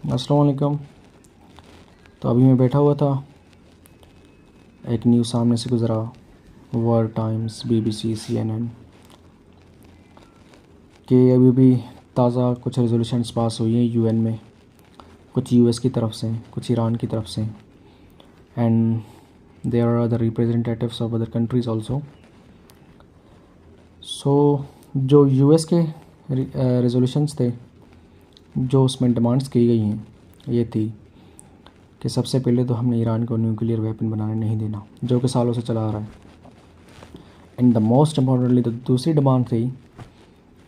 अस्सलाम वालेकुम। तो अभी मैं बैठा हुआ था, एक न्यूज़ सामने से गुज़रा, वर्ल्ड टाइम्स, बीबीसी, सीएनएन, कि अभी भी ताज़ा कुछ रेजोल्यूशंस पास हुई हैं यूएन में, कुछ यूएस की तरफ से, कुछ ईरान की तरफ से, and there are other representatives of other countries also. So जो यूएस के रेजोल्यूशंस थे, जो उसमें डिमांड्स की गई हैं, ये थी कि सबसे पहले तो हमने ईरान को न्यूक्लियर वेपन बनाने नहीं देना, जो कि सालों से चला आ रहा है। एंड द मोस्ट इम्पॉर्टेंटली, तो दूसरी डिमांड थी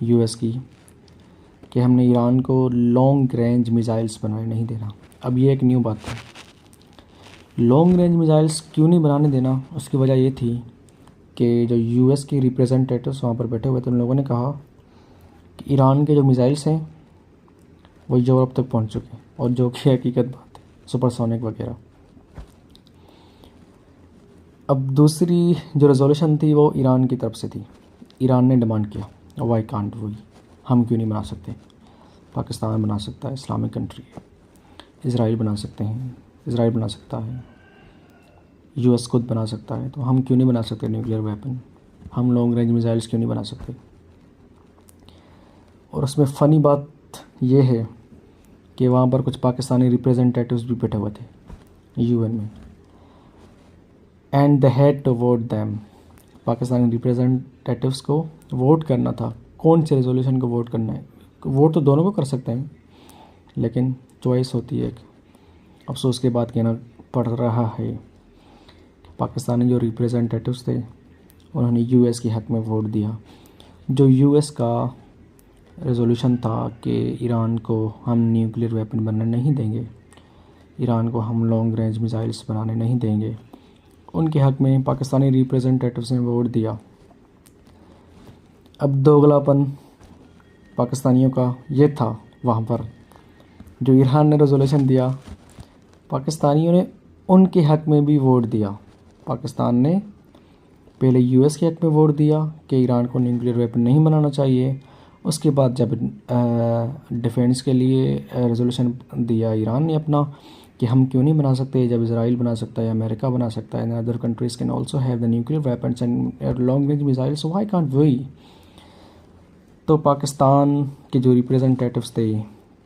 यूएस की कि हमने ईरान को लॉन्ग रेंज मिसाइल्स बनाने नहीं देना। अब ये एक न्यू बात है, लॉन्ग रेंज मिसाइल्स क्यों नहीं बनाने देना। उसकी वजह ये थी कि जो यूएस के रिप्रेजेंटेटिव्स वहाँ पर बैठे हुए थे, उन लोगों ने कहा कि ईरान के जो मिसाइल्स हैं वो यूरोप तक पहुँच चुके हैं, और जो कि हकीकत बात है, सुपरसोनिक वगैरह। अब दूसरी जो रेजोल्यूशन थी वो ईरान की तरफ से थी। ईरान ने डिमांड किया, वाई कांट वी, हम क्यों नहीं बना सकते। पाकिस्तान बना सकता है, इस्लामिक कंट्री है, इसराइल बना सकते हैं, इसराइल बना सकता है, यूएस खुद बना सकता है, तो हम क्यों नहीं बना सकते न्यूक्लियर वेपन, हम लॉन्ग रेंज मिसाइल्स क्यों नहीं बना सकते। और उसमें फ़नी बात ये है कि वहाँ पर कुछ पाकिस्तानी रिप्रेजेंटेटिव्स भी बैठे हुए थे यूएन में, and they had to vote them. Pakistani representatives को वोट करना था, कौन से रेजोल्यूशन को वोट करना है। वोट तो दोनों को कर सकते हैं, लेकिन चॉइस होती है एक। अफसोस के बाद कहना पड़ रहा है, पाकिस्तानी जो रिप्रेजेंटेटिव्स थे उन्होंने यूएस के हक़ में वोट दिया। जो यूएस का रेजोल्यूशन था कि ईरान को हम न्यूक्लियर वेपन बनने नहीं देंगे, ईरान को हम लॉन्ग रेंज मिसाइल्स बनाने नहीं देंगे, उनके हक़ में पाकिस्तानी रिप्रेजेंटेटिव्स ने वोट दिया। अब दोगलापन पाकिस्तानियों का ये था वहाँ पर, जो ईरान ने रेजोल्यूशन दिया, पाकिस्तानियों ने उनके हक़ में भी वोट दिया। पाकिस्तान ने पहले यूएस के हक़ में वोट दिया कि ईरान को न्यूक्लियर वेपन नहीं बनाना चाहिए। उसके बाद जब डिफेंस के लिए रेजोल्यूशन दिया ईरान ने अपना कि हम क्यों नहीं बना सकते, जब इसराइल बना सकता है, अमेरिका बना सकता है, other countries can also have the nuclear weapons and long range missiles, so why can't we. तो पाकिस्तान के जो रिप्रेजेंटेटिव्स थे,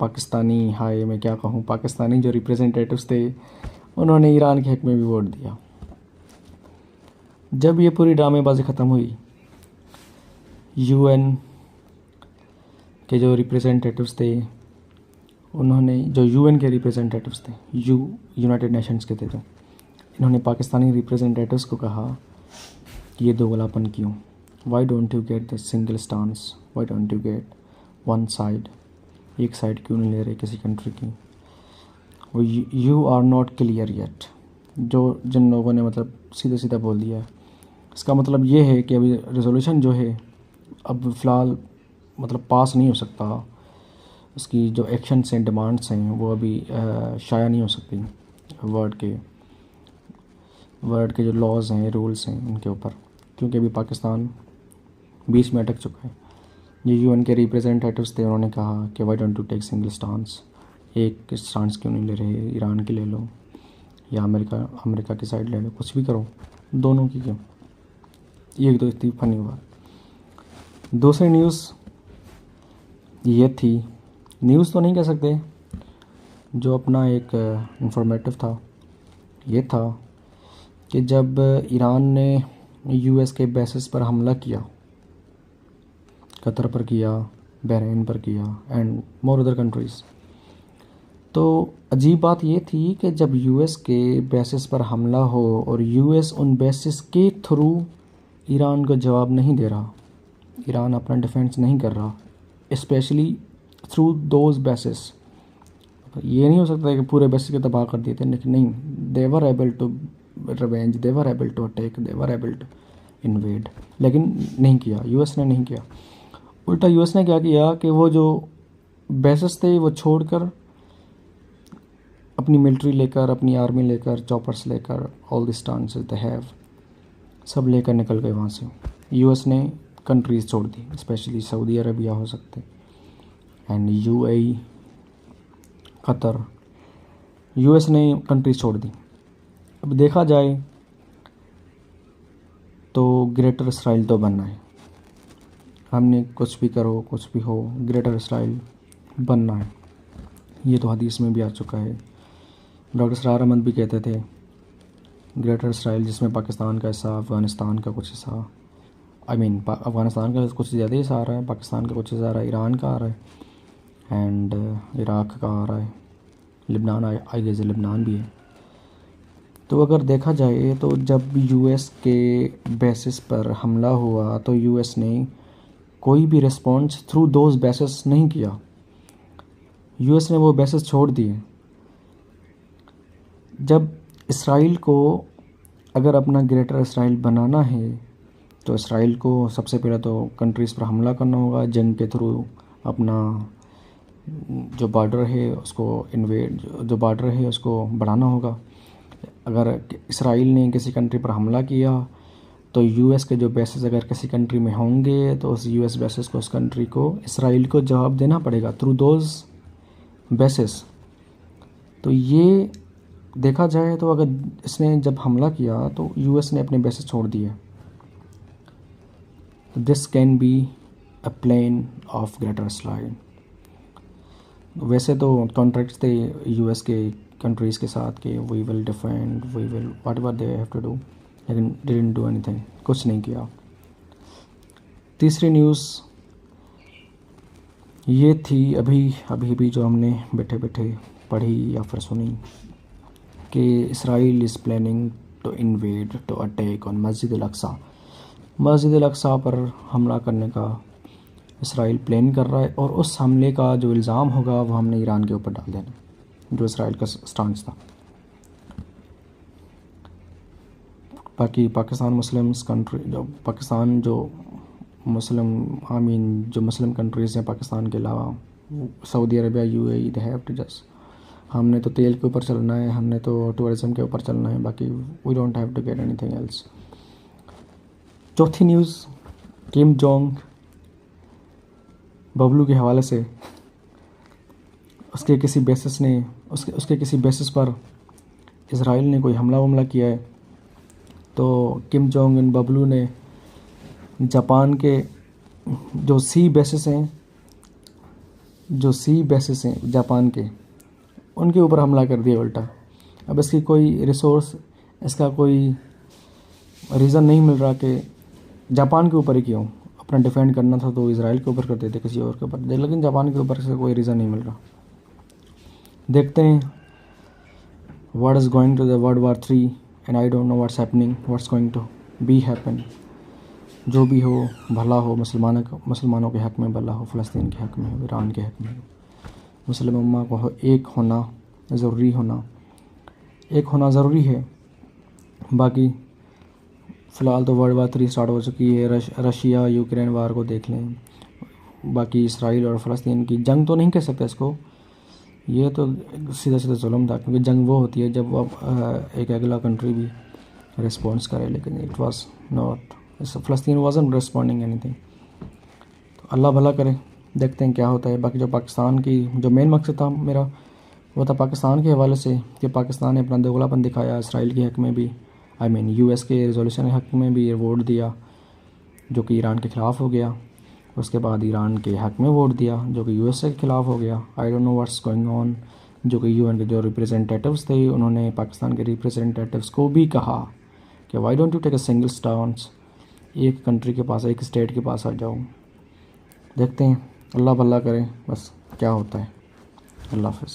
पाकिस्तानी, हाय मैं क्या कहूँ, पाकिस्तानी जो रिप्रेजेंटेटिव्स थे, उन्होंने ईरान के हक़ में भी वोट दिया। जब ये पूरी ड्रामेबाजी ख़त्म हुई, यूएन के जो रिप्रेजेंटेटिव्स थे, उन्होंने, जो यूएन के रिप्रेजेंटेटिव्स थे, यूनाइटेड नेशंस के थे, जो इन्होंने पाकिस्तानी रिप्रेजेंटेटिव्स को कहा कि ये दोगलापन क्यों, why don't you get the single stance, why don't you get one side, एक साइड क्यों नहीं ले रहे किसी कंट्री की। वो you are not clear yet, जो जिन लोगों ने मतलब सीधा सीधा बोल दिया है। इसका मतलब ये है कि अभी रेजोल्यूशन जो है अब फ़िलहाल मतलब पास नहीं हो सकता, उसकी जो एक्शंस हैं, डिमांड्स हैं, वो अभी शाया नहीं हो सकती वर्ल्ड के जो लॉज हैं, रूल्स हैं उनके ऊपर, क्योंकि अभी पाकिस्तान बीच में अटक चुका है। ये यूएन के रिप्रेजेंटेटिव्स थे, उन्होंने कहा कि why don't you take single stance, एक स्टांस क्यों नहीं ले रहे, ईरान की ले लो या अमेरिका की साइड ले लो, कुछ भी करो, दोनों की क्यों। ये तो इतनी फनी हुआ। दूसरी न्यूज़ ये थी, न्यूज़ तो नहीं कह सकते, जो अपना एक इंफॉर्मेटिव था, ये था कि जब ईरान ने यूएस के बेसिस पर हमला किया, कतर पर किया, बहरीन पर किया, एंड मोर अदर कंट्रीज़, तो अजीब बात ये थी कि जब यूएस के बेसिस पर हमला हो और यूएस उन बेसिस के थ्रू ईरान को जवाब नहीं दे रहा, ईरान अपना डिफेंस नहीं कर रहा, स्पेशली थ्रू दोज बेसिस। ये नहीं हो सकता कि पूरे बेसिस के तबाह कर दिए थे, लेकिन नहीं, they were able to revenge, they were able to attack, they were able to invade, लेकिन नहीं किया, यूएस ने नहीं किया। उल्टा यूएस ने क्या किया कि वो जो बेसिस थे वो छोड़कर अपनी मिलिट्री लेकर, अपनी आर्मी लेकर, चॉपर्स लेकर, all the stances they have, सब लेकर निकल गए वहाँ से। यूएस ने कंट्रीज़ छोड़ दी, स्पेशली सऊदी अरबिया हो सकते, एंड यूएई, क़तर, यूएस ने कंट्रीज छोड़ दी। अब देखा जाए तो ग्रेटर इसराइल तो बनना है, हमने कुछ भी करो कुछ भी हो, ग्रेटर इसराइल बनना है। ये तो हदीस में भी आ चुका है। डॉक्टर सरार अहमद भी कहते थे ग्रेटर इसराइल, जिसमें पाकिस्तान का हिस्सा, अफ़गानिस्तान का कुछ हिस्सा, अफ़गानिस्तान का कुछ ज़्यादा हिस्सा आ रहा है, पाकिस्तान का कुछ हिस्सा आ रहा है, ईरान का आ रहा है एंड इराक़ का आ रहा है, लिबनान आई गेस लिबनान भी है। तो अगर देखा जाए तो जब यूएस के बेसिस पर हमला हुआ तो यूएस ने कोई भी रिस्पॉन्स थ्रू दोज बेसिस नहीं किया, यूएस ने वो बेसिस छोड़ दिए। जब इसराइल को अगर अपना ग्रेटर इसराइल बनाना है तो इसराइल को सबसे पहले तो कंट्रीज़ पर हमला करना होगा, जंग के थ्रू अपना जो बॉर्डर है उसको जो बॉर्डर है उसको बढ़ाना होगा। अगर इसराइल ने किसी कंट्री पर हमला किया तो यूएस के जो बेसिस अगर किसी कंट्री में होंगे तो उस यूएस बेसिस को, उस कंट्री को, इसराइल को जवाब देना पड़ेगा थ्रू दोज बेसिस। तो ये देखा जाए तो अगर इसने जब हमला किया तो यूएस ने अपने बेसिस छोड़ दिए। This can be a plan of greater Israel. वैसे तो कॉन्ट्रैक्ट्स थे यूएस के कंट्रीज़ के साथ कि we will defend, we will whatever they have to do, लेकिन डिडंट डू एनीथिंग, कुछ नहीं किया। तीसरी न्यूज़ ये थी अभी जो हमने बैठे बैठे पढ़ी या फिर सुनी कि Israel is planning to invade, to attack on मस्जिद अल-अक्सा पर हमला करने का इसराइल प्लान कर रहा है, और उस हमले का जो इल्ज़ाम होगा वो हमने ईरान के ऊपर डाल देना, जो इसराइल का स्टांस था। बाकी पाकिस्तान मुस्लिम्स कंट्री, जो मुस्लिम कंट्रीज़ हैं पाकिस्तान के अलावा, Saudi Arabia, UAE, they have to just, हमने तो तेल के ऊपर चलना है, हमने तो टूरिज़म के ऊपर चलना है, बाकी we don't have to get anything else. चौथी न्यूज़, किम जोंग बबलू के हवाले से उसके किसी बेसिस पर इसराइल ने कोई हमला किया है तो किम जोंग इन बबलू ने जापान के जो सी बेसिस हैं जापान के, उनके ऊपर हमला कर दिया उल्टा। अब इसकी कोई रिसोर्स, इसका कोई रीज़न नहीं मिल रहा कि जापान के ऊपर ही क्यों, अपना डिफेंड करना था तो इसराइल के ऊपर कर देते, किसी और के ऊपर, लेकिन जापान के ऊपर से कोई रीज़न नहीं मिल रहा। देखते हैं what is going to the world war 3 and I don't know what's happening, what's going to be happen. जो भी हो भला हो, मुसलमानों के हक़ में भला हो, फ़लस्तीन के हक़ में हो, ईरान के हक़ में हो, मुस्लिम उम्मा को एक होना ज़रूरी है। बाकी फ़िलहाल तो वर्ल्ड वॉर 3 स्टार्ट हो चुकी है, रशिया यूक्रेन वार को देख लें, बाकी इसराइल और फ़लस्तीन की जंग तो नहीं कह सकते इसको, ये तो सीधा जुल्म था, क्योंकि जंग वो होती है जब वो एक अगला कंट्री भी रिस्पॉन्स करे, लेकिन it was not, Palestine wasn't responding anything. तो अल्लाह भला करे, देखते हैं क्या होता है। बाकी जो पाकिस्तान की जो मेन मकसद था मेरा, वो था पाकिस्तान के हवाले से कि पाकिस्तान ने अपना दोगलापन दिखाया, इसराइल के हक़ में भी, यूएस के रेजोल्यूशन के हक़ में भी वोट दिया जो कि ईरान के ख़िलाफ़ हो गया, उसके बाद ईरान के हक़ में वोट दिया जो कि यूएस के ख़िलाफ़ हो गया। आई don't know what's going on. जो कि यूएन के जो रिप्रेजेंटेटिव्स थे, उन्होंने पाकिस्तान के रिप्रेजेंटेटिव्स को भी कहा कि why don't you take a single stance, एक कंट्री के पास, एक स्टेट के पास आ जाओ। देखते हैं, अल्लाह भला करे, बस क्या होता है। अल्लाह हाफ़िज़।